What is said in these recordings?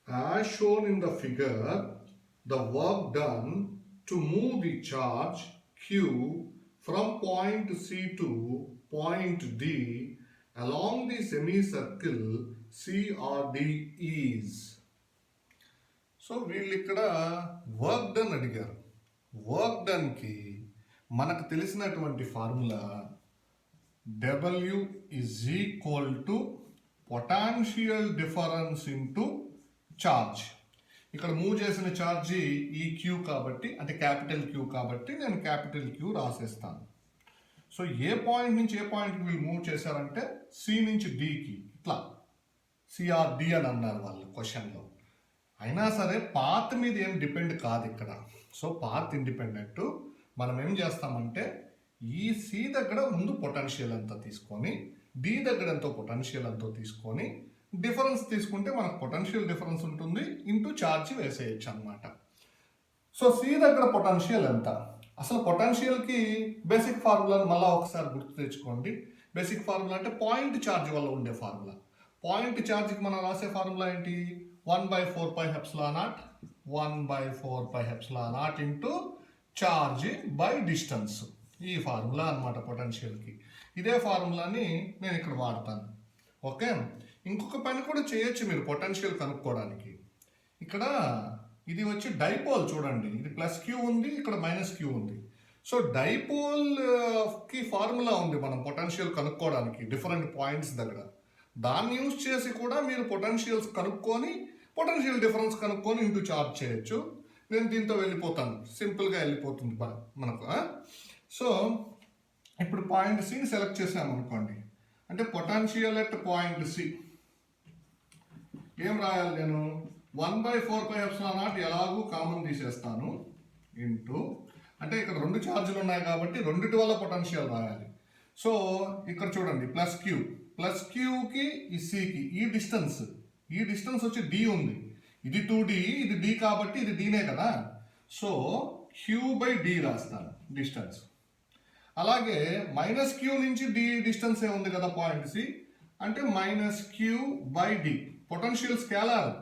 As shown in the figure, the work done to move the charge Q from point C to point D along the semicircle CRD is. So వీళ్ళు ఇక్కడ work done అడిగారు. Work డన్కి మనకు తెలిసినటువంటి formula W is equal to potential difference into charge. ఇక్కడ move చేసిన charge ఈ queue కాబట్టి, అంటే క్యాపిటల్ క్యూ కాబట్టి నేను క్యాపిటల్ క్యూ రాసేస్తాను. సో ఏ పాయింట్ నుంచి ఏ పాయింట్కి వీళ్ళు మూవ్ చేశారంటే సి నుంచి డికి, ఇట్లా సిఆర్డి అని అన్నారు వాళ్ళు క్వశ్చన్లో. అయినా సరే పాత్ మీద ఏం డిపెండ్ కాదు ఇక్కడ. So path independent. మనం ఏం చేస్తామంటే ఈ సి దగ్గర ముందు పొటెన్షియల్ ఎంతో తీసుకొని, డి దగ్గర ఎంతో పొటెన్షియల్ ఎంతో తీసుకొని డిఫరెన్స్ తీసుకుంటే మనకు పొటెన్షియల్ డిఫరెన్స్ ఉంటుంది, ఇంటూ ఛార్జ్ వేసేయచ్చు అనమాట. సో సి దగ్గర పొటెన్షియల్ ఎంత? అసలు పొటెన్షియల్కి బేసిక్ ఫార్ములాని మళ్ళీ ఒకసారి గుర్తు తెచ్చుకోండి. బేసిక్ ఫార్ములా అంటే పాయింట్ ఛార్జ్ వల్ల ఉండే ఫార్ములా. పాయింట్ ఛార్జ్కి మనం రాసే ఫార్ములా ఏంటి? 1/4πε0 1/4πε0 ఇంటూ ఛార్జ్ బై డిస్టెన్స్. ఈ ఫార్ములా అనమాట పొటెన్షియల్కి. ఇదే ఫార్ములాని నేను ఇక్కడ వాడతాను. ఓకే, ఇంకొక పని కూడా చేయొచ్చు మీరు పొటెన్షియల్ కనుక్కోవడానికి. ఇక్కడ ఇది వచ్చి డైపోల్ చూడండి, ఇది ప్లస్ క్యూ ఉంది, ఇక్కడ మైనస్ క్యూ ఉంది. సో డైపోల్కి ఫార్ములా ఉంది మనం పొటెన్షియల్ కనుక్కోవడానికి డిఫరెంట్ పాయింట్స్ దగ్గర. దాన్ని యూజ్ చేసి కూడా మీరు పొటెన్షియల్స్ కనుక్కొని పొటెన్షియల్ డిఫరెన్స్ కనుక్కొని ఇంటూ ఛార్జ్ చేయొచ్చు. నేను దీంతో వెళ్ళిపోతాను, సింపుల్గా వెళ్ళిపోతుంది మనకు. సో ఇప్పుడు పాయింట్ సిని సెలెక్ట్ చేసాము అనుకోండి, అంటే పొటెన్షియల్ ఎట్ పాయింట్ సి ఏం రాయాలి నేను? 1/4πε0 ఎలాగూ కామన్ తీసేస్తాను ఇంటూ, అంటే ఇక్కడ రెండు ఛార్జీలు ఉన్నాయి కాబట్టి రెండిటి వల్ల పొటెన్షియల్ రాయాలి. సో ఇక్కడ చూడండి ప్లస్ క్యూ, ప్లస్ క్యూకి ఈ సికి ఈ డిస్టెన్స్ వచ్చి డి ఉంది. ఇది 2D, ఇది డి కాబట్టి ఇది డీనే కదా. సో Q/D రాస్తాను డిస్టెన్స్. అలాగే మైనస్ క్యూ నుంచి డి డిస్టెన్స్ ఏ ఉంది కదా పాయింట్ సి, అంటే -Q/D. పొటెన్షియల్ స్కేలార్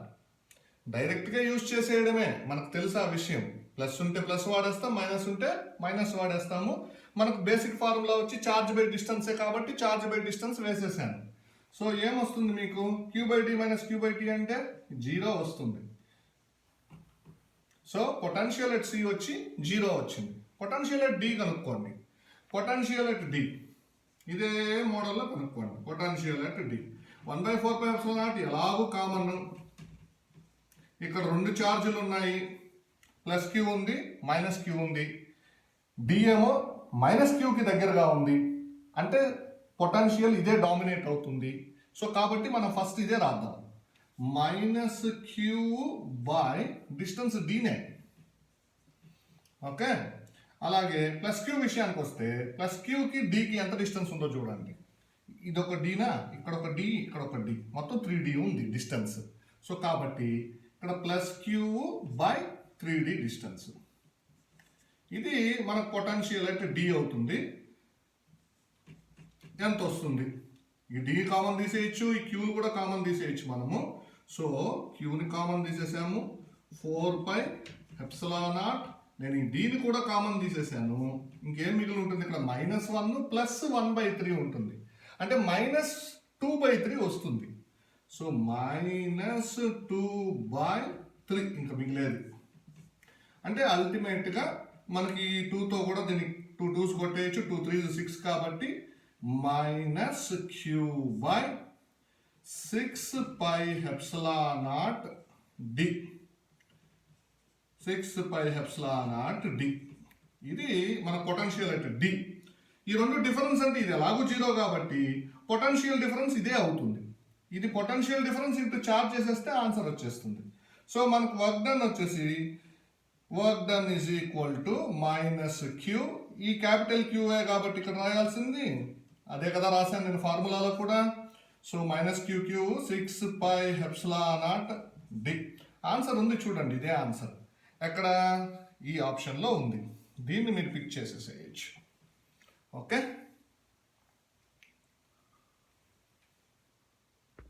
డైరెక్ట్గా యూజ్ చేసేయడమే, మనకు తెలుసు ఆ విషయం. ప్లస్ ఉంటే ప్లస్ వాడేస్తాం, మైనస్ ఉంటే మైనస్ వాడేస్తాము. మనకు బేసిక్ ఫార్ములా వచ్చి ఛార్జ్ బై డిస్టెన్సే కాబట్టి ఛార్జ్ బై డిస్టెన్స్ వేసేసాను. సో ఏమొస్తుంది మీకు? Q/D - Q/T అంటే 0 వస్తుంది. సో పొటెన్షియల్ ఎట్ సి వచ్చి 0 వచ్చింది. పొటెన్షియల్ ఎట్ డి కనుక్కోండి. పొటెన్షియల్ ఎట్ డి ఇదే మోడల్లో కనుక్కోండి. పొటెన్షియల్ ఎట్ డి 1/4πε0 ఎలాగూ కామన్. ఇక్కడ రెండు ఛార్జీలు ఉన్నాయి, ప్లస్ క్యూ ఉంది, మైనస్ క్యూ ఉంది. డి ఏమో మైనస్ క్యూకి దగ్గరగా ఉంది, అంటే పొటెన్షియల్ ఇదే డామినేట్ అవుతుంది. సో కాబట్టి మనం ఫస్ట్ ఇదే రాద్దాం, -Q/ డిస్టెన్స్ డీనే. ఓకే, అలాగే ప్లస్ క్యూ విషయానికి వస్తే ప్లస్ క్యూకి డికి ఎంత డిస్టెన్స్ ఉందో చూడండి. ఇది ఒక డీనా, ఇక్కడ ఒక డి, ఇక్కడ ఒక డి, మొత్తం 3D ఉంది డిస్టెన్స్. సో కాబట్టి ఇక్కడ +Q/3D డిస్టెన్స్. ఇది మనకు పొటెన్షియల్ అయితే డి అవుతుంది. ఎంత వస్తుంది? ఈ డి కామన్ తీసేయచ్చు, ఈ క్యూని కూడా కామన్ తీసేయచ్చు మనము. సో క్యూని కామన్ తీసేసాము, 4πε0. నేను ఈ డీని కూడా కామన్ తీసేసాను. ఇంకేం మిగిలి ఉంటుంది? ఇక్కడ -1 ప్లస్ 1/3 ఉంటుంది, అంటే -2/3 వస్తుంది. సో -2/3 ఇంకా మిగిలేదు. అంటే అల్టిమేట్గా మనకి 2తో కూడా దీనికి 2 2s కొట్టేయచ్చు, 2 3s 6 కాబట్టి -Q/6πε0D. 6πε0D ఇది మన పొటెన్షియల్ అంటే డి. ఈ రెండు డిఫరెన్స్ అంటే ఇది ఎలాగూ 0 కాబట్టి పొటెన్షియల్ డిఫరెన్స్ ఇదే అవుతుంది. ఇది పొటెన్షియల్ డిఫరెన్స్ ఇంటూ ఛార్జ్ చేసేస్తే ఆన్సర్ వచ్చేస్తుంది. సో మనకు వర్క్ డన్ వచ్చేసి work done is equal to -Q. ఈ క్యాపిటల్ క్యూఏ కాబట్టి ఇక్కడ రాయాల్సింది అదే కదా రాశాను నేను ఫార్ములాలో కూడా. So -QQ 6πε0D. ఆన్సర్ ఉంది చూడండి, ఇదే ఆన్సర్. ఎక్కడ? ఈ ఆప్షన్లో ఉంది. దీన్ని మీరు పిక్ చేసేసేయచ్చు. ఓకే.